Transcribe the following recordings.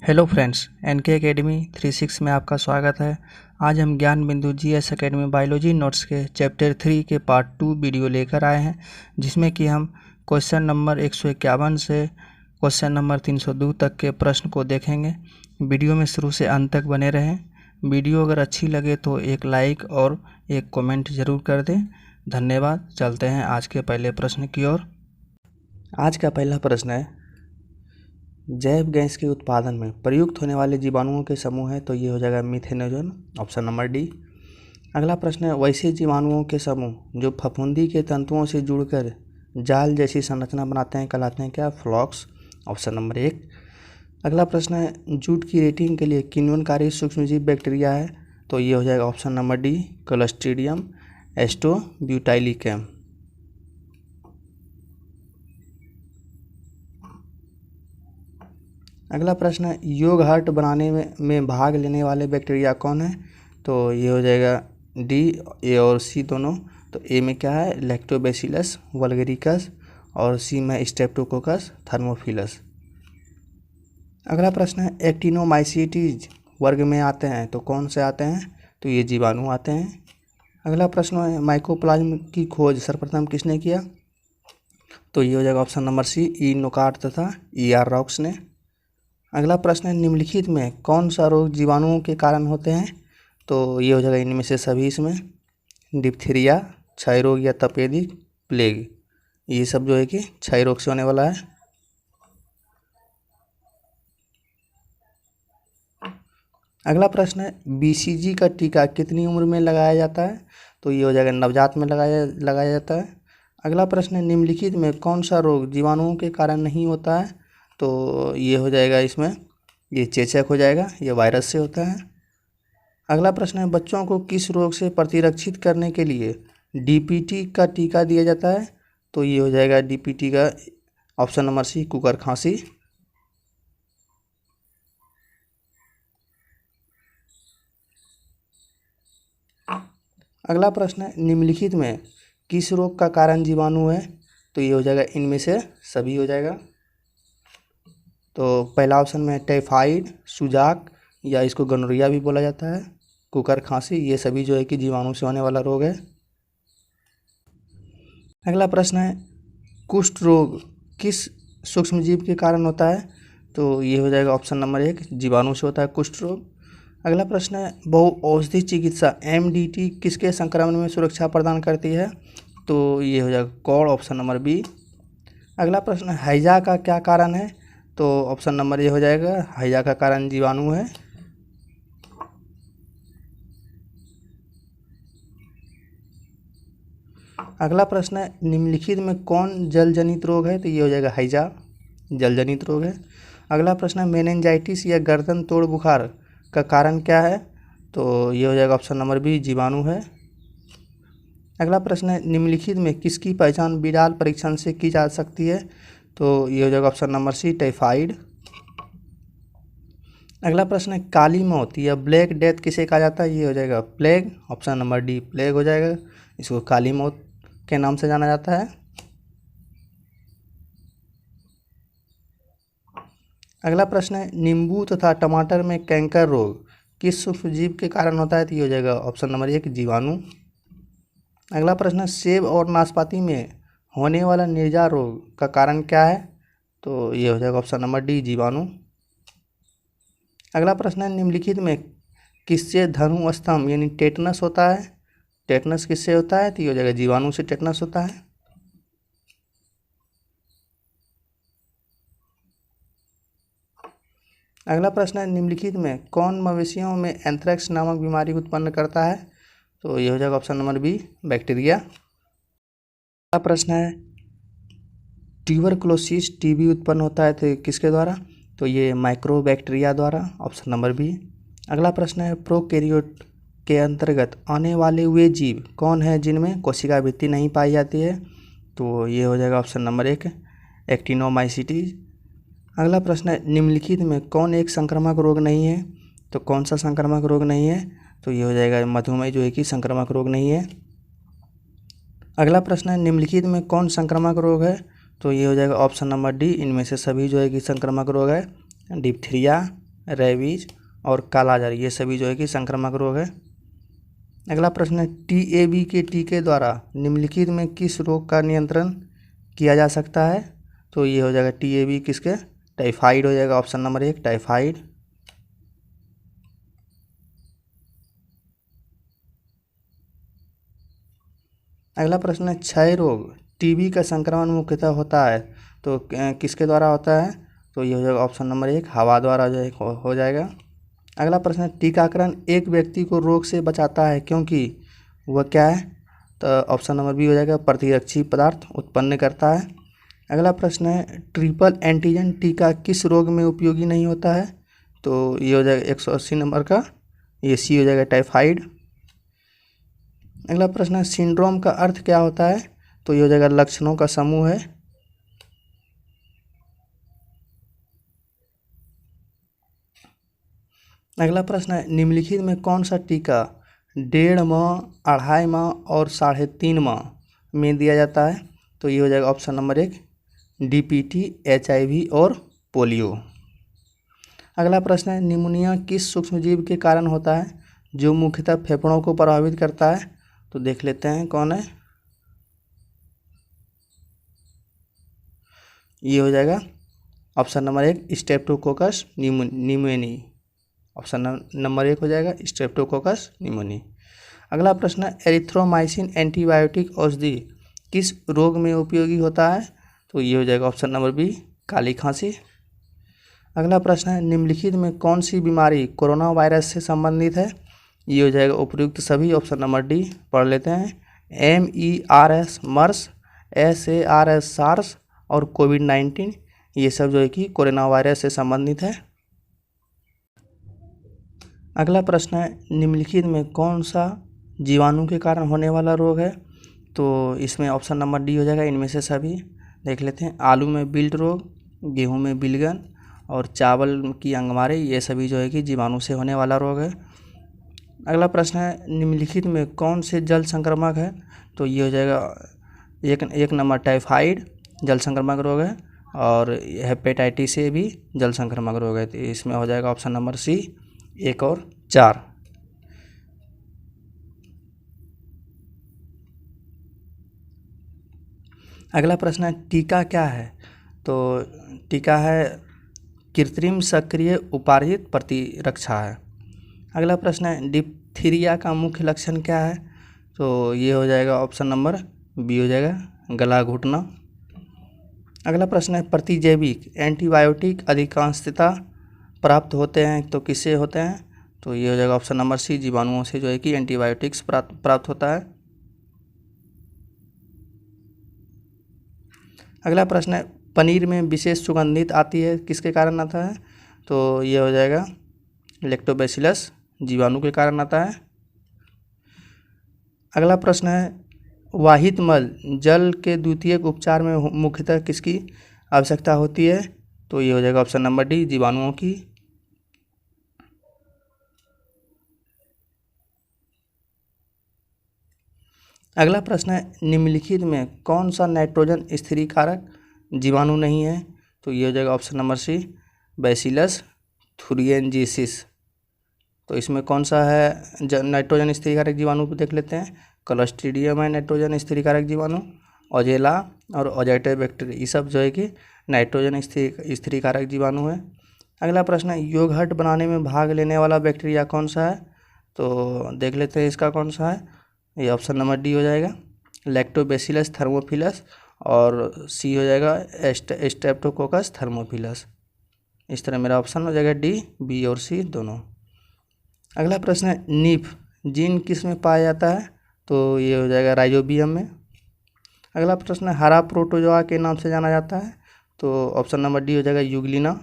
Hello friends, N K academy 36 में आपका स्वागत है। आज हम ज्ञान बिंदु जीएस एकेडमी बायोलॉजी नोट्स के चैप्टर 3 के पार्ट 2 वीडियो लेकर आए हैं, जिसमें कि हम क्वेश्चन नंबर 151 से क्वेश्चन नंबर 302 तक के प्रश्न को देखेंगे। वीडियो में शुरू से अंत तक बने रहें। वीडियो अगर अच्छी लगे तो एक लाइक और एक कमेंट ज़रूर कर दें। धन्यवाद। चलते हैं आज के पहले प्रश्न की ओर। आज का पहला प्रश्न है, जैव गैस के उत्पादन में प्रयुक्त होने वाले जीवाणुओं के समूह है, तो ये हो जाएगा मीथेनोजन, ऑप्शन नंबर डी। अगला प्रश्न है, वैसे जीवाणुओं के समूह जो फफूंदी के तंतुओं से जुड़कर जाल जैसी संरचना बनाते हैं कहलाते हैं क्या? फ्लॉक्स, ऑप्शन नंबर 1। अगला प्रश्न है, जूट की रेटिंग के लिए किण्वनकारी सूक्ष्मजीव बैक्टीरिया है, तो ये हो जाएगा ऑप्शन नंबर डी, क्लोस्ट्रीडियम एस्टोब्यूटाइलिकम। अगला प्रश्न है, योग हार्ट बनाने में भाग लेने वाले बैक्टीरिया कौन है? तो ये हो जाएगा डी, ए और सी दोनों। तो ए में क्या है? लैक्टोबैसिलस वल्गरिकस, और सी में स्ट्रेप्टोकोकस थर्मोफिलस। अगला प्रश्न है, एक्टिनोमाइसीटीज वर्ग में आते हैं, तो कौन से आते हैं? तो ये जीवाणु आते हैं। अगला प्रश्न है, माइकोप्लाज्म की खोज सर्वप्रथम किसने किया? तो ये हो जाएगा ऑप्शन नंबर सी, ई नोकार्ट तथा ई आर रॉक्स ने। अगला प्रश्न है, निम्नलिखित में कौन सा रोग जीवाणुओं के कारण होते हैं? तो ये हो जाएगा इनमें से सभी इसमें, डिप्थीरिया, क्षय रोग या तपेदिक, प्लेग, ये सब जो है कि क्षय रोग से होने वाला है। अगला प्रश्न है, बीसीजी का टीका कितनी उम्र में लगाया जाता है? तो ये हो जाएगा नवजात में लगाया जाता है। अगला प्रश्न है, निम्नलिखित में कौन सा रोग जीवाणुओं के कारण नहीं होता है? तो ये हो जाएगा इसमें, ये चेचक हो जाएगा, ये वायरस से होता है। अगला प्रश्न है, बच्चों को किस रोग से प्रतिरक्षित करने के लिए डीपीटी का टीका दिया जाता है? तो ये हो जाएगा डीपीटी का ऑप्शन नंबर सी, कुकर खांसी। अगला प्रश्न है, निम्नलिखित में किस रोग का कारण जीवाणु है? तो ये हो जाएगा इनमें से सभी हो जाएगा। तो पहला ऑप्शन में टाइफाइड, सुजाक, या इसको गोनोरिया भी बोला जाता है, कुकर खांसी, ये सभी जो है कि जीवाणु से होने वाला रोग है। अगला प्रश्न है, कुष्ठ रोग किस सूक्ष्मजीव के कारण होता है? तो ये हो जाएगा ऑप्शन नंबर 1, जीवाणु से होता है कुष्ठ रोग। अगला प्रश्न है, बहुऔषधि चिकित्सा एमडीटी किसके संक्रमण में सुरक्षा प्रदान करती है? तो ये हो जाएगा कॉड, ऑप्शन नंबर बी। अगला प्रश्न है, हैजा का क्या कारण है? तो ऑप्शन नंबर ए हो जाएगा, हैजा का कारण जीवाणु है। अगला प्रश्न है, निम्नलिखित में कौन जल जनित रोग है? तो ये हो जाएगा हैजा, जल जनित रोग है। अगला प्रश्न है, मेनिंजाइटिस या गर्दन तोड़ बुखार का कारण क्या है? तो ये हो जाएगा ऑप्शन नंबर बी, जीवाणु है। अगला प्रश्न है, निम्नलिखित में किसकी पहचान विडाल परीक्षण से की जा सकती है? तो ये हो जाएगा ऑप्शन नंबर सी, टाइफाइड। अगला प्रश्न है, काली मौत या ब्लैक डेथ किसे कहा जाता है? ये हो जाएगा plague, option number D, plague हो जाएगा, इसको काली मौत के नाम से जाना जाता है। अगला प्रश्न है, नींबू तथा टमाटर में कैंकर रोग किस सूक्ष्मजीव के कारण होता है? तो ये हो जाएगा ऑप्शन नंबर 1, जीवाणु। अगला प्रश्न है, सेब और नाशपाती में होने वाला निर्जा रोग का कारण क्या है? तो ये हो जाएगा ऑप्शन नंबर डी, जीवाणु। अगला प्रश्न है, निम्नलिखित में किससे धनु स्तंभ यानी टेटनस होता है? टेटनस किससे होता है? तो ये हो जाएगा जीवाणु से टेटनस होता है। अगला प्रश्न है, निम्नलिखित में कौन मवेशियों में एंथ्रेक्स नामक बीमारी उत्पन्न करता है? तो ये हो जाएगा ऑप्शन नंबर बी, बैक्टीरिया। अगला प्रश्न है, ट्यूबरकुलोसिस टीबी उत्पन्न होता है तो किसके द्वारा? तो ये माइक्रोबैक्टीरिया द्वारा, ऑप्शन नंबर बी। अगला प्रश्न है, प्रोकैरियोट के अंतर्गत आने वाले वे जीव कौन है जिनमें कोशिका भित्ति नहीं पाई जाती है? तो ये हो जाएगा ऑप्शन नंबर 1, एक्टिनोमाइसीटीज। अगला प्रश्न है, निम्नलिखित में कौन एक संक्रामक रोग नहीं है? तो कौन सा संक्रामक रोग नहीं है? तो ये हो जाएगा मधुमेह जो है कि संक्रामक रोग नहीं है। अगला प्रश्न है, निम्नलिखित में कौन संक्रामक रोग है? तो ये हो जाएगा ऑप्शन नंबर डी, इनमें से सभी जो है कि संक्रामक रोग है, डिप्थीरिया, रेबीज और कालाजार, ये सभी जो है कि संक्रामक रोग है। अगला प्रश्न है, टीएबी के टीके द्वारा निम्नलिखित में किस रोग का नियंत्रण किया जा सकता है? तो ये हो जाएगा टीएबी किसके, टाइफाइड हो जाएगा, ऑप्शन नंबर 1 टाइफाइड। अगला प्रश्न है, क्षय रोग टीबी का संक्रमण मुख्यतः होता है तो किसके द्वारा होता है? तो ये हो जाएगा ऑप्शन नंबर 1 हवा द्वारा जो है हो जाएगा। अगला प्रश्न है, टीकाकरण एक व्यक्ति को रोग से बचाता है क्योंकि वह क्या है? तो ऑप्शन नंबर बी हो जाएगा प्रतिरक्षी पदार्थ उत्पन्न करता है। अगला प्रश्न है, ट्रिपल एंटीजन टीका किस रोग में उपयोगी नहीं होता है? तो ये हो जाएगा 180 नंबर का, ये सी हो जाएगा टाइफाइड। अगला प्रश्न है, सिंड्रोम का अर्थ क्या होता है? तो ये हो जाएगा लक्षणों का समूह है। अगला प्रश्न है, निम्नलिखित में कौन सा टीका 1.5 माह, 2.5 माह और 3.5 माह में दिया जाता है? तो ये हो जाएगा ऑप्शन नंबर 1 डीपीटी, एचआईवी और पोलियो। अगला प्रश्न है, निमोनिया किस सूक्ष्मजीव के कारण होता है जो मुख्यतः फेफड़ों को प्रभावित करता है? तो देख लेते हैं कौन है। ये हो जाएगा option number 1 Streptococcus pneumoniae, option number 1 हो जाएगा स्ट्रेप्टोकोकस निमोनी। अगला प्रश्न है, एरिथ्रोमाइसिन एंटीबायोटिक औषधि किस रोग में उपयोगी होता है? तो ये हो जाएगा ऑप्शन नंबर बी काली खांसी। अगला प्रश्न है, निम्नलिखित में कौन सी बीमारी कोरोना वायरस से संबंधित है? ये हो जाएगा उपयुक्त सभी, ऑप्शन नंबर डी पढ़ लेते हैं। MERS मर्स, SARS सार्स और कोविड-19, ये सब जो है कि कोरोना वायरस से संबंधित है। अगला प्रश्न है, निम्नलिखित में कौन सा जीवाणु के कारण होने वाला रोग है? तो इसमें ऑप्शन नंबर डी हो जाएगा इनमें से सभी। देख लेते हैं, आलू में बिल्ट रोग, गेहूं में बिलगन और चावल की अंगमारी, ये सभी जो है कि जीवाणु से होने वाला रोग है। अगला प्रश्न है, निम्नलिखित में कौन से जल संक्रामक है? तो ये हो जाएगा एक नंबर टाइफाइड जल संक्रामक रोग है और हेपेटाइटिस से भी जल संक्रामक रोग है, तो इसमें हो जाएगा ऑप्शन नंबर सी 1 और 4। अगला प्रश्न है, टीका क्या है? तो टीका है कृत्रिम सक्रिय उपार्जित प्रतिरक्षा है। अगला प्रश्न है, डिप्थीरिया का मुख्य लक्षण क्या है? तो ये हो जाएगा ऑप्शन नंबर बी हो जाएगा गला घुटना। अगला प्रश्न है, प्रतिजैविक एंटीबायोटिक अधिकांशतः प्राप्त होते हैं तो किससे होते हैं? तो ये हो जाएगा ऑप्शन नंबर सी जीवाणुओं से जो है कि एंटीबायोटिक्स प्राप्त होता है। अगला प्रश्न है, पनीर में विशेष सुगंधित आती है किसके कारण आता है? तो ये हो जाएगा लैक्टोबैसिलस जीवाणु के कारण आता है। अगला प्रश्न है, वाहित मल जल के द्वितीयक उपचार में मुख्यतः किसकी आवश्यकता होती है? तो ये हो जाएगा ऑप्शन नंबर डी जीवाणुओं की। अगला प्रश्न है, निम्नलिखित में कौन सा नाइट्रोजन स्थिरीकारक जीवाणु नहीं है? तो ये हो जाएगा ऑप्शन नंबर सी बैसिलस थुरिएंजिसिस। तो इसमें कौन सा है नाइट्रोजन स्थिरीकारक जीवाणु को देख लेते हैं। क्लोस्ट्रीडियम है नाइट्रोजन स्थिरीकारक जीवाणु, ओजेला और ओजाइटोबैक्टीरिया, ये सब जो है कि नाइट्रोजन स्थिरीकारक जीवाणु है। अगला प्रश्न है, योगर्ट बनाने में भाग लेने वाला बैक्टीरिया कौन सा है? तो देख लेते हैं इसका कौन सा है। ये ऑप्शन नंबर डी हो जाएगा लैक्टोबैसिलस थर्मोफिलस और सी हो जाएगा स्ट्रेप्टोकोकस थर्मोफिलस। इस तरह मेरा ऑप्शन हो जाएगा डी, बी और सी दोनों। अगला प्रश्न है, नीफ जीन किस में पाया जाता है? तो ये हो जाएगा राइजोबियम में। अगला प्रश्न है, हरा प्रोटोजोआ के नाम से जाना जाता है? तो ऑप्शन नंबर डी हो जाएगा यूग्लिना।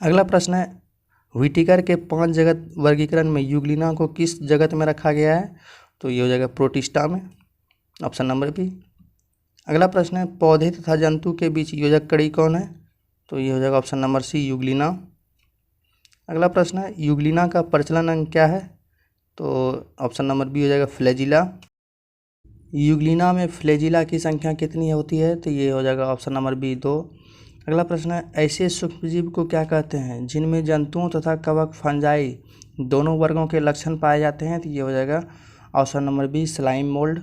अगला प्रश्न है, व्हिटेकर के 5 जगत वर्गीकरण में यूग्लिना को किस जगत में रखा गया है? तो ये हो जाएगा प्रोटिस्टा में, ऑप्शन नंबर बी। अगला प्रश्न है, पौधे तथा जंतु के बीच योजक कड़ी कौन है? तो ये हो जाएगा ऑप्शन नंबर सी यूग्लिना। अगला प्रश्न है, यूग्लिना का प्रचलन अंग क्या है? तो ऑप्शन नंबर बी हो जाएगा फ्लैजिला। यूग्लिना में फ्लैजिला की संख्या कितनी होती है? तो ये हो जाएगा ऑप्शन नंबर बी 2। अगला प्रश्न है, ऐसे सूक्ष्मजीव को क्या कहते हैं जिनमें जंतुओं तथा कवक फंजाई दोनों वर्गों के लक्षण पाए जाते हैं? तो ये हो जाएगा option number B slime mould.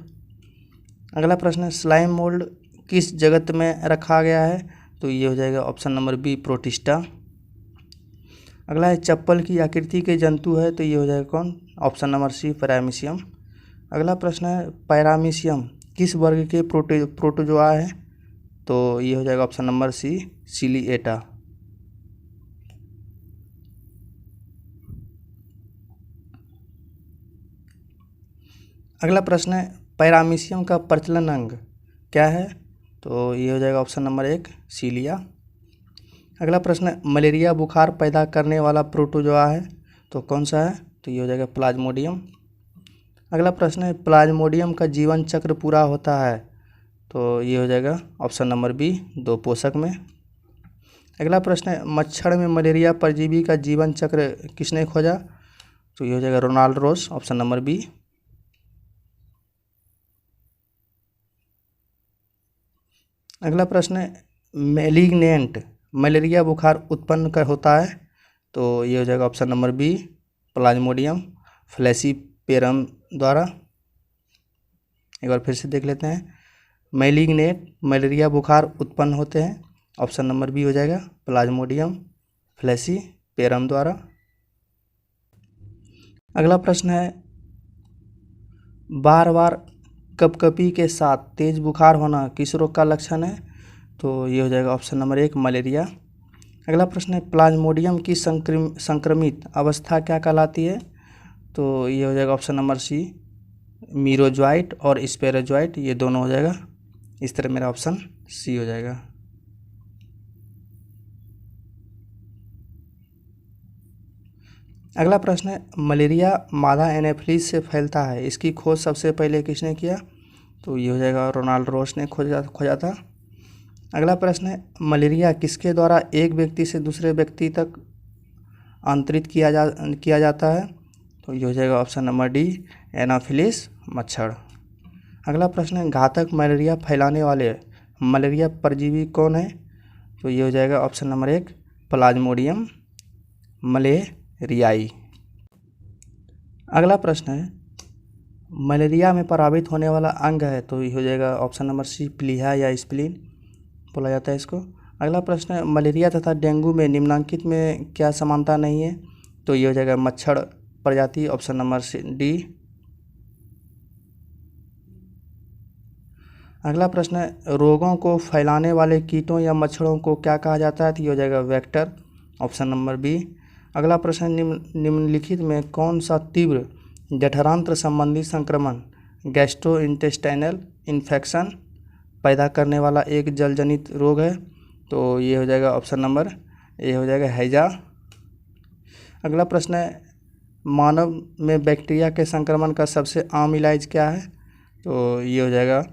अगला प्रश्न है, स्लाइम मोल्ड किस जगत में रखा गया है? तो ये हो जाएगा ऑप्शन नंबर बी प्रोटिस्टा। अगला है, चप्पल की आकृति के जंतु है, तो ये हो जाएगा कौन? Option number C paramecium. अगला प्रश्न है, पैरामीशियम किस वर्ग के प्रोटोजोआ है? तो ये हो जाएगा ऑप्शन नंबर सी सिलिएटा। अगला प्रश्न है, पैरामीशियम का प्रचलन अंग क्या है? तो ये हो जाएगा ऑप्शन नंबर 1 सीलिया। अगला प्रश्न है, मलेरिया बुखार पैदा करने वाला प्रोटोजोआ है, तो कौन सा है? तो ये हो जाएगा प्लाज्मोडियम। अगला प्रश्न है, प्लाज्मोडियम का जीवन चक्र पूरा होता है, तो ये हो जाएगा ऑप्शन नंबर बी 2 पोषक में। अगला प्रश्न है, मच्छर में मलेरिया परजीवी का जीवन चक्र किसने खोजा? तो ये हो जाएगा रोनाल्ड रोस, ऑप्शन नंबर बी। अगला प्रश्न है, मैलिग्नेंट मलेरिया बुखार उत्पन्न कर होता है, तो ये हो जाएगा ऑप्शन नंबर बी प्लाज्मोडियम फ्लैसीपेरम द्वारा। एक बार फिर से देख लेते हैं, मैलिग्नेंट मलेरिया बुखार उत्पन्न होते हैं, ऑप्शन नंबर बी हो जाएगा प्लाज्मोडियम फ्लैसीपेरम द्वारा। अगला प्रश्न है, बार बार कपकपी के साथ तेज बुखार होना किस रोग का लक्षण है? तो ये हो जाएगा ऑप्शन नंबर 1 मलेरिया। अगला प्रश्न है, प्लाज्मोडियम की संक्रमित अवस्था क्या कहलाती है? तो ये हो जाएगा ऑप्शन नंबर सी मीरोजॉइट और स्पेरोजॉइट, ये दोनों हो जाएगा। इस तरह मेरा ऑप्शन सी हो जाएगा। अगला प्रश्न है, मलेरिया मादा एनाफिलिस से फैलता है, इसकी खोज सबसे पहले किसने किया? तो ये हो जाएगा रोनाल्ड रोस ने खोजा था। अगला प्रश्न है, मलेरिया किसके द्वारा एक व्यक्ति से दूसरे व्यक्ति तक अंतरित किया जाता है? तो ये हो जाएगा ऑप्शन नंबर डी एनाफिलिस मच्छर। अगला प्रश्न है, घातक मलेरिया फैलाने वाले मलेरिया परजीवी कौन है? तो ये हो जाएगा ऑप्शन नंबर 1 प्लाज्मोडियम मलेरियाई। अगला प्रश्न है, मलेरिया में प्रभावित होने वाला अंग है, तो ये हो जाएगा ऑप्शन नंबर सी प्लीहा या स्प्लीन बोला जाता है इसको। अगला प्रश्न है, मलेरिया तथा डेंगू में निम्नलिखित में क्या समानता नहीं है? तो ये हो जाएगा मच्छर प्रजाति, ऑप्शन नंबर डी। अगला प्रश्न है, रोगों को फैलाने वाले कीटों या मच्छरों को क्या कहा जाता है? तो ये हो जाएगा वेक्टर, ऑप्शन नंबर बी। अगला प्रश्न, निम्नलिखित में कौन सा तीव्र जठरांत्र संबंधी संक्रमण गैस्ट्रोइंटेस्टाइनल इन्फेक्शन पैदा करने वाला एक जलजनित रोग है? तो ये हो जाएगा ऑप्शन नंबर ए हो जाएगा हैजा। अगला प्रश्न है, मानव में बैक्टीरिया के संक्रमण का सबसे आम इलाज क्या है? तो ये हो जाएगा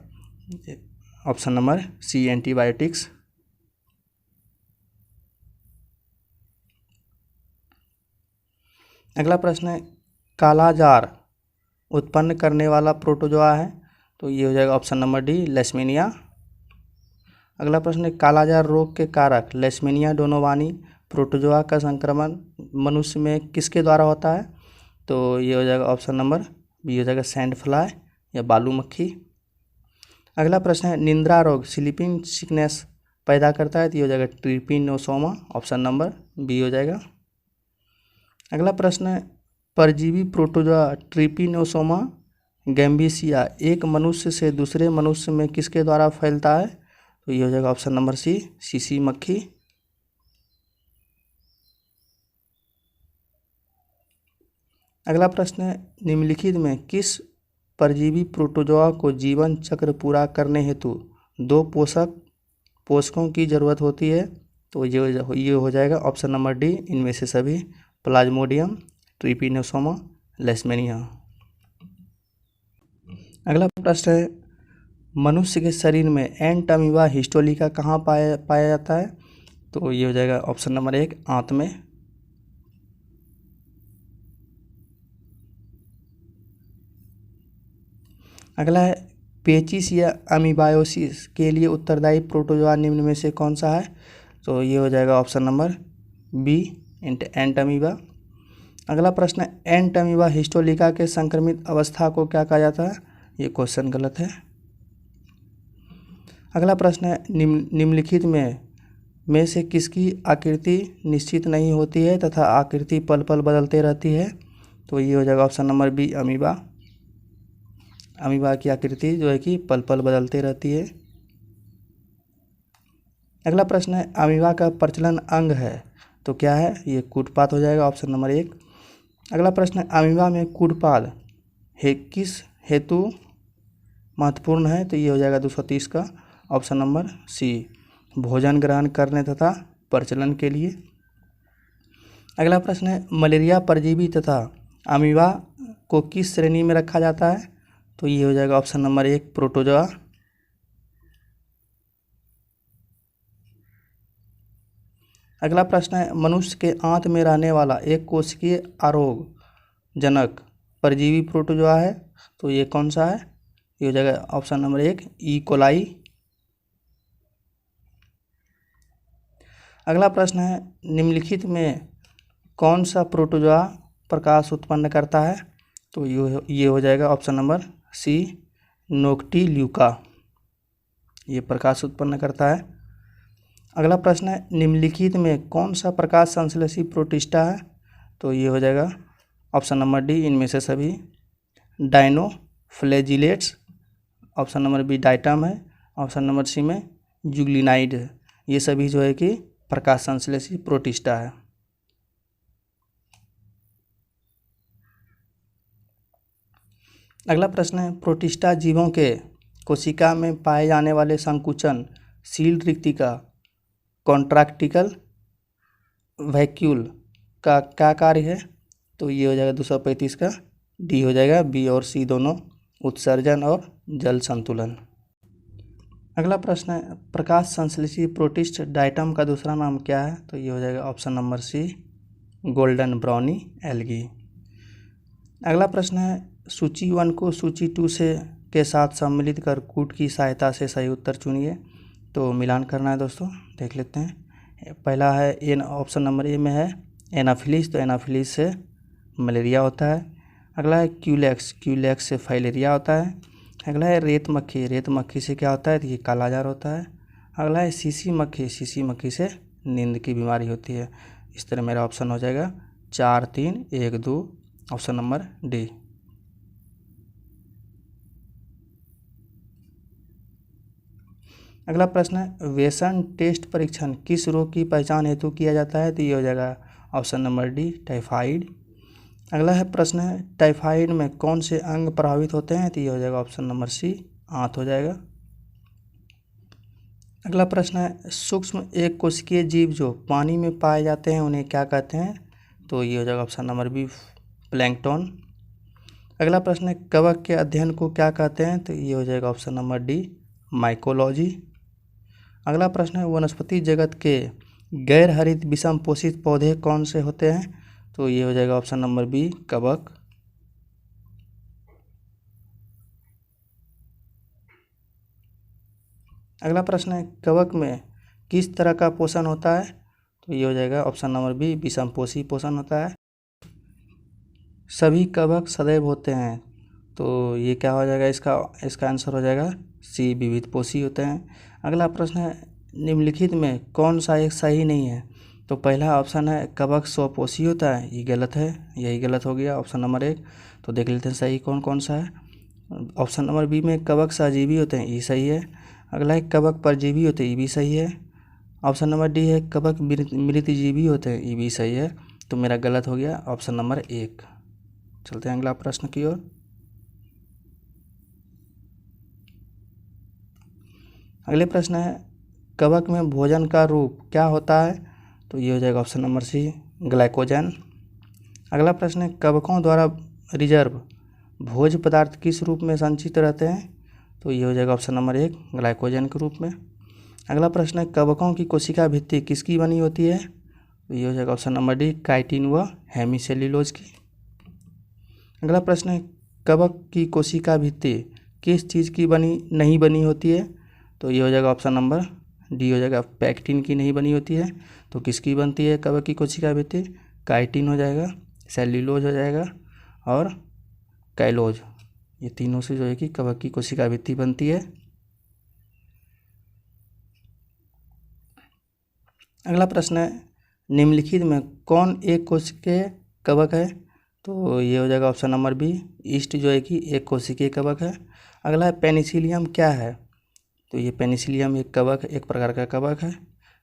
ऑप्शन नंबर सी एंटीबायोटिक्स। अगला प्रश्न है, कालाजार उत्पन्न करने वाला प्रोटोजोआ है? तो ये हो जाएगा ऑप्शन नंबर डी लेशमीनिया। अगला प्रश्न है, कालाजार रोग के कारक लेशमीनिया डोनोवानी प्रोटोजोआ का संक्रमण मनुष्य में किसके द्वारा होता है? तो ये हो जाएगा ऑप्शन नंबर बी हो जाएगा सैंड फ्लाई या बालू मक्खी। अगला प्रश्न है, निंद्रा रोग स्लीपिंग सिकनेस पैदा करता है? तो ये हो जाएगा ट्रिपिनोसोमा, ऑप्शन नंबर बी हो जाएगा। अगला प्रश्न है, परजीवी प्रोटोजोआ ट्रिपिनोसोमा गैम्बीसिया एक मनुष्य से दूसरे मनुष्य में किसके द्वारा फैलता है? तो ये हो जाएगा ऑप्शन नंबर सी सीसी मक्खी। अगला प्रश्न है, निम्नलिखित में किस परजीवी प्रोटोजोआ को जीवन चक्र पूरा करने हेतु 2 पोषकों की जरूरत होती है? तो ये हो जाएगा ऑप्शन नंबर डी इनमें से सभी, प्लाज्मोडियम ट्रिपिनोसोमा लेशमीनिया। अगला प्रश्न है, मनुष्य के शरीर में एंटामीबा हिस्टोलिका कहाँ पाया जाता है? तो ये हो जाएगा ऑप्शन नंबर 1 आंत में। अगला है, पेचिस या अमीबायोसिस के लिए उत्तरदायी प्रोटोजोआ निम्न में से कौन सा है? तो ये हो जाएगा ऑप्शन नंबर बी, एंट अमीबा। अगला प्रश्न है, एंट अमीबा हिस्टोलिका के संक्रमित अवस्था को क्या कहा जाता है? ये क्वेश्चन गलत है। अगला प्रश्न है, निम्नलिखित में से किसकी आकृति निश्चित नहीं होती है तथा आकृति पल पल बदलते रहती है? तो ये हो जाएगा option number B, amoeba. Amoeba की आकृति जो है कि पल पल बदलते रहती है। अगला प्रश्न है, अमीबा का प्रचलन अंग है तो क्या है? ये कूटपाद हो जाएगा, ऑप्शन नंबर 1। अगला प्रश्न है, अमीबा में कूटपाद किस हेतु महत्वपूर्ण है? तो ये हो जाएगा 230 का, ऑप्शन नंबर सी, भोजन ग्रहण करने तथा प्रचलन के लिए। अगला प्रश्न है, मलेरिया परजीवी तथा अमीबा को किस श्रेणी में रखा जाता है? तो ये हो जाएगा ऑप्शन नंबर 1, प्रोटोजोआ। अगला प्रश्न है, मनुष्य के आंत में रहने वाला एक कोशिकीय आरोग्यजनक परजीवी प्रोटोजोआ है तो ये कौन सा है? ये हो जाएगा ऑप्शन नंबर 1, ई कोलाई। अगला प्रश्न है, निम्नलिखित में कौन सा प्रोटोजोआ प्रकाश उत्पन्न करता है? तो ये हो जाएगा ऑप्शन नंबर सी, नोक्टिल्यूका, ये प्रकाश उत्पन्न करता है। अगला प्रश्न है, निम्नलिखित में कौन सा प्रकाश संश्लेषी प्रोटिस्टा है? तो ये हो जाएगा ऑप्शन नंबर डी, इनमें से सभी। Dinoflagellates, option number B diatom है, ऑप्शन नंबर सी में जुगलिनाइड है। ये सभी जो है कि प्रकाश संश्लेषी प्रोटिस्टा है। अगला प्रश्न है, प्रोटिस्टा जीवों के कोशिका में पाए जाने वाले संकुचनशील रिक्तिका कॉन्ट्रैक्टिकल वैक्यूल का क्या कार्य है? तो ये हो जाएगा 235 का, डी हो जाएगा, बी और सी दोनों, उत्सर्जन और जल संतुलन। अगला प्रश्न है, प्रकाश संश्लेषी प्रोटिस्ट डाइटम का दूसरा नाम क्या है? तो ये हो जाएगा option number C, golden brownie algae. अगला प्रश्न है, सूची 1 को सूची 2 से के साथ सम्मिलित कर कूट की सहायता से सही उत्तर चुनिए। तो मिलान करना है दोस्तों, देख लेते हैं। पहला है एन, ऑप्शन नंबर ए में है एनाफिलिस, तो एनाफिलिस से मलेरिया होता है। अगला है क्यूलेक्स, क्यूलेक्स से फाइलेरिया होता है। अगला है रेत मक्खी, रेत मक्खी से क्या होता है? तो ये कालाजार होता है। अगला है सीसी मक्खी, सीसी मक्खी से नींद की बीमारी होती है। इस तरह मेरा ऑप्शन हो जाएगा 4, 3, 1, 2, ऑप्शन नंबर डी। अगला प्रश्न है, वेसन टेस्ट परीक्षण किस रोग की पहचान हेतु किया जाता है? तो ये हो जाएगा ऑप्शन नंबर डी, टाइफाइड। अगला है प्रश्न है, टाइफाइड में कौन से अंग प्रभावित होते हैं? तो ये हो जाएगा ऑप्शन नंबर सी, आंत हो जाएगा। अगला प्रश्न है, सूक्ष्म एक कोशिकीय जीव जो पानी में पाए जाते हैं उन्हें क्या कहते हैं? तो ये हो जाएगा ऑप्शन नंबर बी, प्लैंकटन। अगला प्रश्न है, कवक के अध्ययन को क्या कहते हैं? तो ये हो जाएगा ऑप्शन नंबर डी, माइकोलॉजी। अगला प्रश्न है, वनस्पति जगत के गैर हरित विषम पोषित पौधे कौन से होते हैं? तो ये हो जाएगा ऑप्शन नंबर बी, कवक। अगला प्रश्न है, कवक में किस तरह का पोषण होता है? तो ये हो जाएगा ऑप्शन नंबर बी, विषमपोषी पोषण होता है। सभी कवक सदैव होते हैं तो ये क्या हो जाएगा? इसका आंसर हो जाएगा सी, विविधपोषी होते हैं। अगला प्रश्न है, निम्नलिखित में कौन सा एक सही नहीं है? तो पहला ऑप्शन है कवक स्वपोषी होता है, ये गलत है, यही गलत हो गया ऑप्शन नंबर 1। तो देख लेते हैं सही कौन कौन सा है। ऑप्शन नंबर बी में कवक सहजीवी होते हैं, ये सही है। अगला है कवक परजीवी होते हैं, ये भी सही है। ऑप्शन नंबर डी है कवक मृतजीवी होते हैं, ये भी सही है। तो मेरा गलत हो गया ऑप्शन नंबर 1। चलते हैं अगला प्रश्न की ओर। अगले प्रश्न है, कवक में भोजन का रूप क्या होता है? तो ये हो जाएगा ऑप्शन नंबर सी, ग्लाइकोजन। अगला प्रश्न है, कवकों द्वारा रिजर्व भोज्य पदार्थ किस रूप में संचित रहते हैं? तो ये हो जाएगा ऑप्शन नंबर 1, ग्लाइकोजन के रूप में। अगला प्रश्न है, कवकों की कोशिका भित्ति किसकी बनी होती है? तो ये हो जाएगा ऑप्शन नंबर डी, काइटिन व हेमीसेल्यूलोज की। अगला प्रश्न है, कवक की कोशिका भित्ति किस चीज़ की नहीं बनी होती है? तो ये हो जाएगा ऑप्शन नंबर डी हो जाएगा, पैक्टिन की नहीं बनी होती है। तो किसकी बनती है कवक की कोशिका भित्ति? काइटिन हो जाएगा, सेल्यूलोज हो जाएगा और कैलोज, ये तीनों से जो है कि कवक की कोशिका भित्ति बनती है। अगला प्रश्न है, निम्नलिखित में कौन एक कोशिकीय कवक है? तो ये हो जाएगा ऑप्शन नंबर बी, ईस्ट जो है कि एक कोशिकीय कवक है। अगला है, पेनिसिलियम क्या है? तो ये पेनिसिलियम एक कवक, एक प्रकार का कवक है।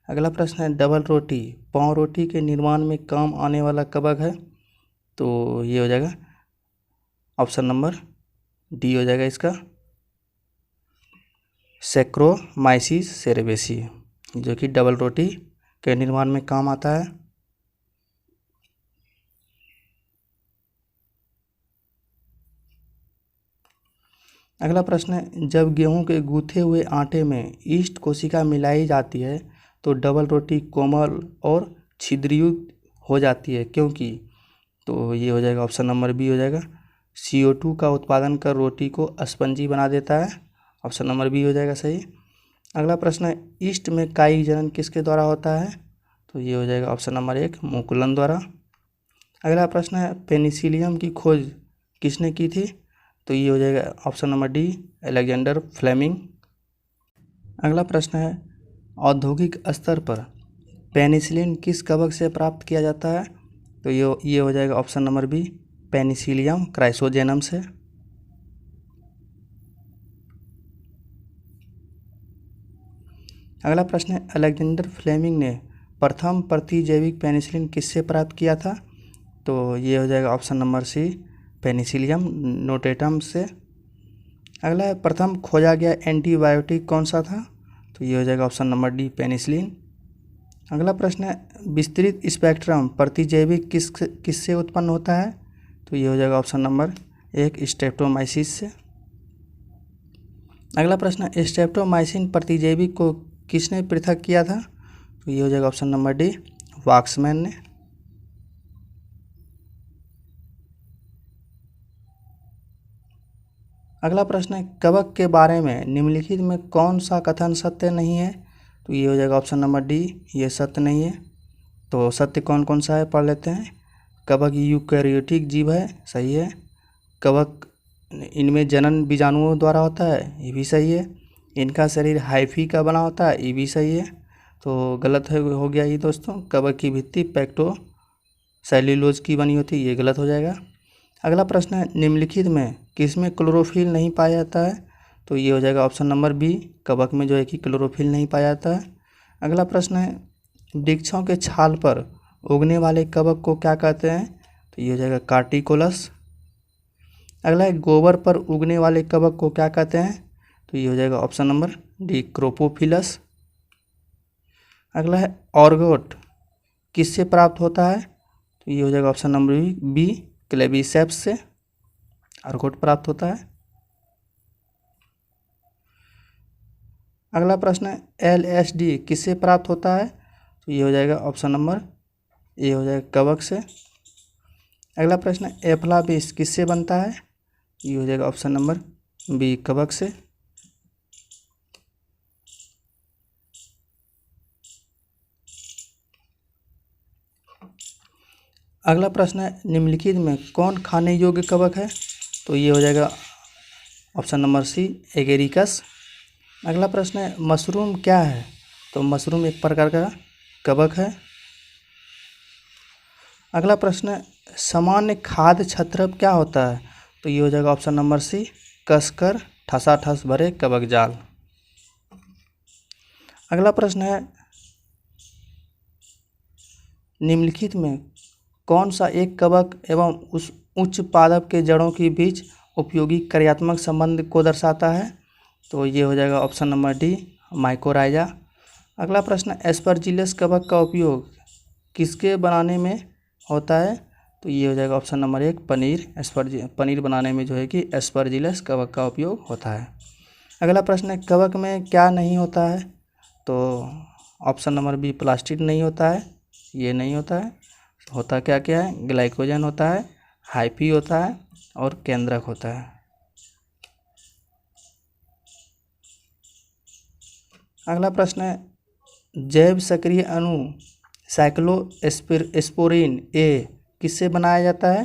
अगला प्रश्न है, डबल रोटी पाव रोटी के निर्माण में काम आने वाला कवक है? तो ये हो जाएगा ऑप्शन नंबर डी हो जाएगा इसका, सैक्रोमाइसिस सेरेबेसी, जो कि डबल रोटी के निर्माण में काम आता है। अगला प्रश्न है, जब गेहूं के गूथे हुए आटे में ईस्ट कोशिका मिलाई जाती है तो डबल रोटी कोमल और छिद्रयुक्त हो जाती है, क्योंकि? तो ये हो जाएगा ऑप्शन नंबर बी हो जाएगा, CO2 का उत्पादन कर रोटी को स्पंजी बना देता है। ऑप्शन नंबर बी हो जाएगा सही। अगला प्रश्न है, ईस्ट में कायिक जनन किसके द्वारा होता है? तो ये हो जाएगा ऑप्शन नंबर एक, मुकुलन द्वारा। अगला प्रश्न है, पेनिसिलियम की खोज किसने की थी? तो ये हो जाएगा option number D, Alexander Fleming. अगला प्रश्न है, औद्योगिक स्तर पर पेनिसिलिन किस कवक से प्राप्त किया जाता है? तो ये हो जाएगा option number B, penicillium chrysogenum से। अगला प्रश्न है, अलेक्जेंडर फ्लेमिंग ने प्रथम प्रतिजैविक पेनिसिलिन किससे प्राप्त किया था? तो ये हो जाएगा option number C, penicillium notatum से। अगला है, प्रथम खोजा गया एंटीबायोटिक कौन सा था? तो ये हो जाएगा ऑप्शन नंबर डी, पेनिसिलिन। अगला प्रश्न है, विस्तृत स्पेक्ट्रम प्रतिजैविक किससे उत्पन्न होता है? तो ये हो जाएगा ऑप्शन नंबर एक, स्ट्रेप्टोमाइसिस से। अगला प्रश्न है, स्ट्रेप्टोमाइसिन प्रतिजैविक को किसने पृथक किया था? तो ये हो जाएगा ऑप्शन नंबर डी, वाक्समैन ने। अगला प्रश्न है, कवक के बारे में निम्नलिखित में कौन सा कथन सत्य नहीं है? तो ये हो जाएगा ऑप्शन नंबर डी, ये सत्य नहीं है। तो सत्य कौन कौन सा है पढ़ लेते हैं। कवक यूकैरियोटिक जीव है, सही है। कवक इनमें जनन बीजाणुओं द्वारा होता है, ये भी सही है। इनका शरीर हाइफी का बना होता है, ये भी सही है। तो गलत हो गया ये दोस्तों, कवक की भित्ति पैक्टो सेल्यूलोज की बनी होती है, ये गलत हो जाएगा। अगला प्रश्न है, निम्नलिखित में किसमें क्लोरोफिल नहीं पाया जाता है? तो ये हो जाएगा ऑप्शन नंबर बी, कवक में जो है कि क्लोरोफिल नहीं पाया जाता है। अगला प्रश्न है, वृक्षों के छाल पर उगने वाले कवक को क्या कहते हैं? तो ये हो जाएगा कार्टिकोलस। अगला है, गोबर पर उगने वाले कवक को क्या कहते हैं? तो ये हो जाएगा ऑप्शन नंबर डी, क्रोपोफिलस। अगला है, ऑर्गोट किससे प्राप्त होता है? तो ये हो जाएगा ऑप्शन नंबर बी, क्लेबिसेप्स से ऑर्गोट प्राप्त होता है। अगला प्रश्न है, LSD किससे प्राप्त होता है? तो ये हो जाएगा ऑप्शन नंबर ए हो जाएगा, कवक से। अगला प्रश्न है, एफ्लाविस किससे बनता है? ये हो जाएगा ऑप्शन नंबर बी, कवक से। अगला प्रश्न है, निम्नलिखित में कौन खाने योग्य कवक है? तो ये हो जाएगा ऑप्शन नंबर सी, एगेरिकस। अगला प्रश्न है, मशरूम क्या है? तो मशरूम एक प्रकार का कवक है। अगला प्रश्न है, सामान्य खाद्य छत्रप क्या होता है? तो ये हो जाएगा ऑप्शन नंबर सी, कसकर ठसाठस भरे कवक जाल। अगला प्रश्न है, निम्नलिखित में कौन सा एक कवक एवं उस उच्च पादप के जड़ों के बीच उपयोगी कार्यात्मक संबंध को दर्शाता है? तो ये हो जाएगा ऑप्शन नंबर डी, माइकोराइजा। अगला प्रश्न, एस्परजिलस कवक का उपयोग किसके बनाने में होता है? तो ये हो जाएगा ऑप्शन नंबर एक, पनीर बनाने में जो है कि एस्परजिलस कवक का उपयोग होता है। अगला प्रश्न है, कवक में क्या नहीं होता है? तो ऑप्शन नंबर बी, प्लास्टिड नहीं होता है, ये नहीं होता है। होता क्या क्या है? ग्लाइकोजन होता है, हाइफी होता है और केंद्रक होता है। अगला प्रश्न है जैव सक्रिय अणु साइक्लोस्पोरिन ए किससे बनाया जाता है?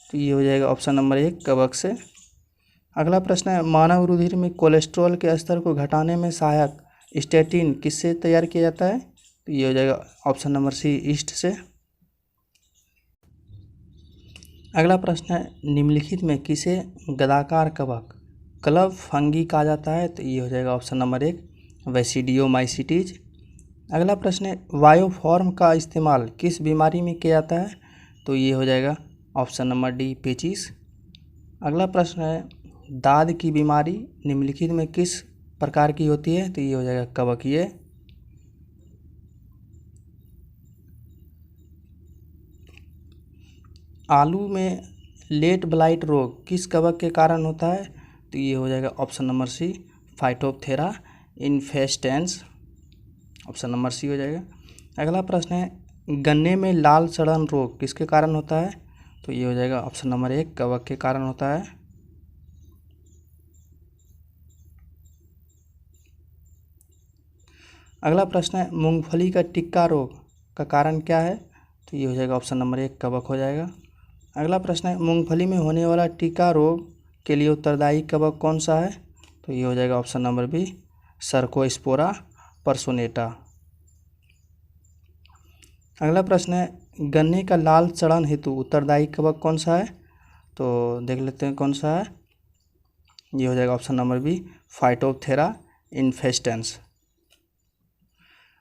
तो ये हो जाएगा ऑप्शन नंबर 1 कवक से। अगला प्रश्न है मानव रुधिर में कोलेस्ट्रॉल के स्तर को घटाने में सहायक स्टैटिन किससे तैयार किया जाता है? तो ये हो जाएगा ऑप्शन नंबर सी ईस्ट से। अगला प्रश्न है निम्नलिखित में किसे गदाकार कवक क्लब फंगी कहा जाता है? तो ये हो जाएगा ऑप्शन नंबर 1 वेसिडियोमाइसिटीज। अगला प्रश्न है वायोफॉर्म का इस्तेमाल किस बीमारी में किया जाता है? तो ये हो जाएगा ऑप्शन नंबर डी पेचिस। अगला प्रश्न है दाद की बीमारी निम्नलिखित में किस प्रकार की होती है? तो ये हो जाएगा कवकीय। आलू में लेट ब्लाइट रोग किस कवक के कारण होता है? तो ये हो जाएगा option number C Phytophthora infestans, option number C हो जाएगा। अगला प्रश्न है गन्ने में लाल सड़न रोग किसके कारण होता है? तो ये हो जाएगा ऑप्शन नंबर 1 कवक के कारण होता है। अगला प्रश्न है मूंगफली का टिक्का रोग का कारण क्या है? तो ये हो जाएगा ऑप्शन नंबर 1 कवक हो जाएगा। अगला प्रश्न है मूंगफली में होने वाला टिक्का रोग के लिए उत्तरदायी कवक कौन सा है? तो ये हो जाएगा ऑप्शन नंबर बी सर्कोस्पोरा पर्सोनेटा। अगला प्रश्न है गन्ने का लाल सड़न हेतु उत्तरदायी कवक कौन सा है? तो देख लेते हैं कौन सा है। ये हो जाएगा ऑप्शन नंबर बी फाइटोप्थेरा इन्फेस्टेंस।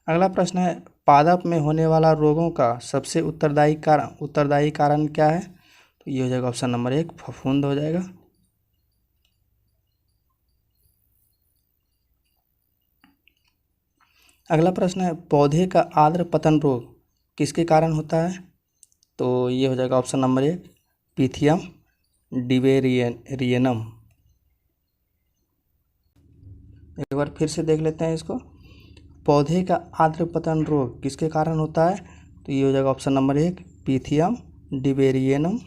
अगला प्रश्न है पादप में होने वाला रोगों का सबसे उत्तरदायी कारण क्या है? तो ये हो जाएगा ऑप्शन नंबर 1 फफूंद हो जाएगा। अगला प्रश्न है पौधे का आर्द्र पतन रोग किसके कारण होता है? तो ये हो जाएगा ऑप्शन नंबर 1 पीथियम डिवेरियनम। एक बार फिर से देख लेते हैं इसको। पौधे का आर्द्र पतन रोग किसके कारण होता है? तो ये हो जाएगा ऑप्शन नंबर 1 पीथियम डिवेरियनम।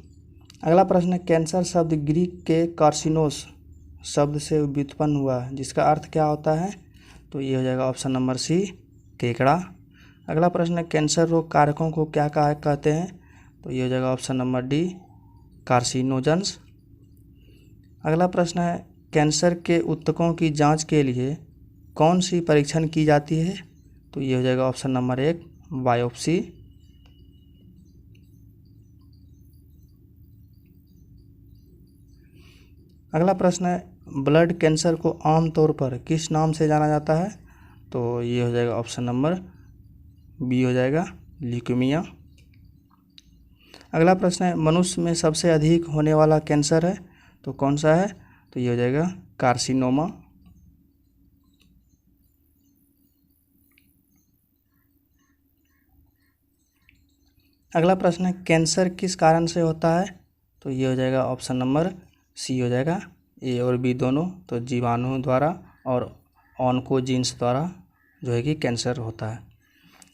अगला प्रश्न है कैंसर शब्द ग्रीक के कार्सिनोस शब्द से व्युत्पन्न हुआ जिसका अर्थ क्या होता है? तो ये हो जाएगा ऑप्शन नंबर सी केकड़ा। अगला प्रश्न है कैंसर रोग कारकों को क्या कहते हैं? तो ये हो जाएगा ऑप्शन नंबर डी कार्सिनोजेंस। अगला प्रश्न है कैंसर के ऊतकों की जांच के लिए कौन सी परीक्षण की जाती है? तो ये हो जाएगा ऑप्शन नंबर 1 बायोप्सी। अगला प्रश्न है ब्लड कैंसर को आमतौर पर किस नाम से जाना जाता है? तो ये हो जाएगा ऑप्शन नंबर बी हो जाएगा ल्यूकेमिया। अगला प्रश्न है मनुष्य में सबसे अधिक होने वाला कैंसर है तो कौन सा है? तो ये हो जाएगा कार्सिनोमा। अगला प्रश्न है कैंसर किस कारण से होता है? तो ये हो जाएगा ऑप्शन नंबर सी हो जाएगा ए और बी दोनों, तो जीवाणु द्वारा और ऑन्कोजीन्स द्वारा जो है कि कैंसर होता है।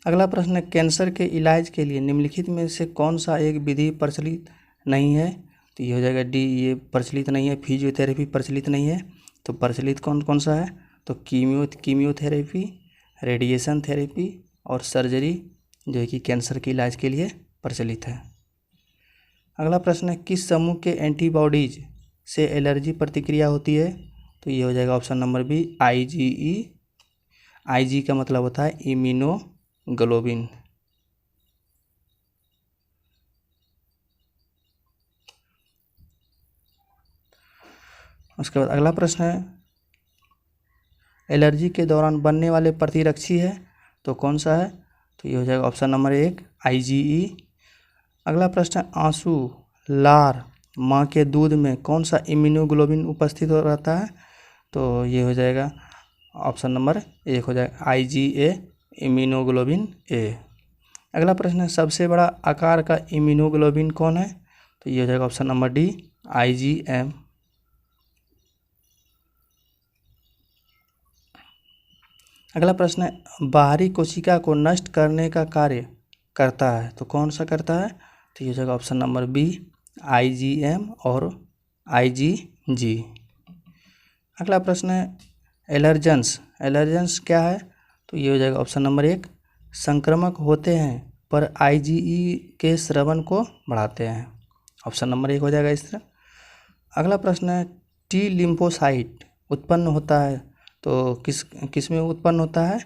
अगला प्रश्न है कैंसर के इलाज के लिए निम्नलिखित में से कौन सा एक विधि प्रचलित नहीं है? तो ये हो जाएगा डी ये प्रचलित नहीं है, फिजियोथेरेपी प्रचलित नहीं है। तो प्रचलित कौन कौन सा है? तो कीमियोथेरेपी, रेडिएशन थेरेपी और सर्जरी जो है कि कैंसर के इलाज के लिए प्रचलित है। अगला प्रश्न है किस समूह के एंटीबॉडीज से एलर्जी प्रतिक्रिया होती है? तो ये हो जाएगा option number B IgE। IG का मतलब होता है इम्यूनोग्लोबिन। उसके बाद अगला प्रश्न है एलर्जी के दौरान बनने वाले प्रतिरक्षी है तो कौन सा है? तो ये हो जाएगा ऑप्शन नंबर 1 IgE। अगला प्रश्न है आंसू, लार, माँ के दूध में कौन सा इम्यूनोग्लोबिन उपस्थित हो रहता है? तो ये हो जाएगा ऑप्शन नंबर 1 हो जाएगा IgA इम्यूनोग्लोबिन A। अगला प्रश्न है सबसे बड़ा आकार का इम्यूनोग्लोबिन कौन है? तो ये हो जाएगा ऑप्शन नंबर डी IgM। अगला प्रश्न है बाहरी कोशिका को नष्ट करने का कार्य करता है तो कौन सा करता है? तो ये हो जाएगा ऑप्शन नंबर बी IgM और IgG। अगला प्रश्न है एलर्जेंस क्या है? तो ये हो जाएगा ऑप्शन नंबर 1। संक्रामक होते हैं पर IgE के स्रवन को बढ़ाते हैं। ऑप्शन नंबर 1 हो जाएगा इस तरह। अगला प्रश्न है, टी लिम्फोसाइट उत्पन्न होता है तो किस में उत्पन्न होता है?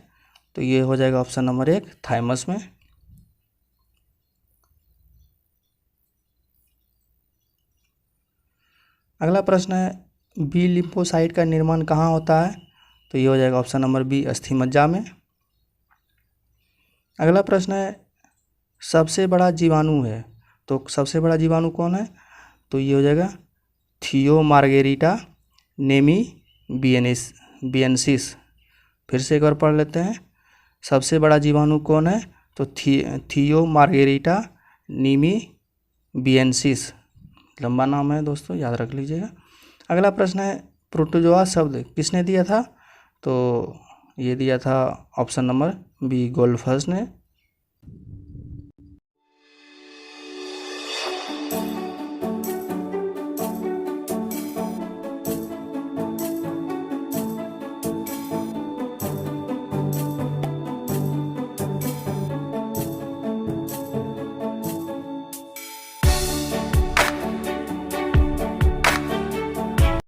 तो ये हो जाएगा ऑप्शन नंबर 1, थाइमस में। अगला प्रश्न है, बी लिम्फोसाइट का निर्माण कहाँ होता है? तो ये हो जाएगा ऑप्शन नंबर बी, अस्थि मज्जा में। अगला प्रश्न है, सबसे बड़ा जीवाणु है तो सबसे बड़ा जीवाणु कौन है? तो ये हो जाएगा थियो मार्गेरिटा नेमी बियनेंसिस। फिर से एक बार पढ़ लेते हैं, सबसे बड़ा जीवाणु कौन है? तो थियो मार्गेरिटा नीमी बियनेंसिस, लंबा नाम है दोस्तों, याद रख लीजिएगा। अगला प्रश्न है, प्रोटोजोआ शब्द किसने दिया था? तो ये दिया था ऑप्शन नंबर बी, गोल्फस ने।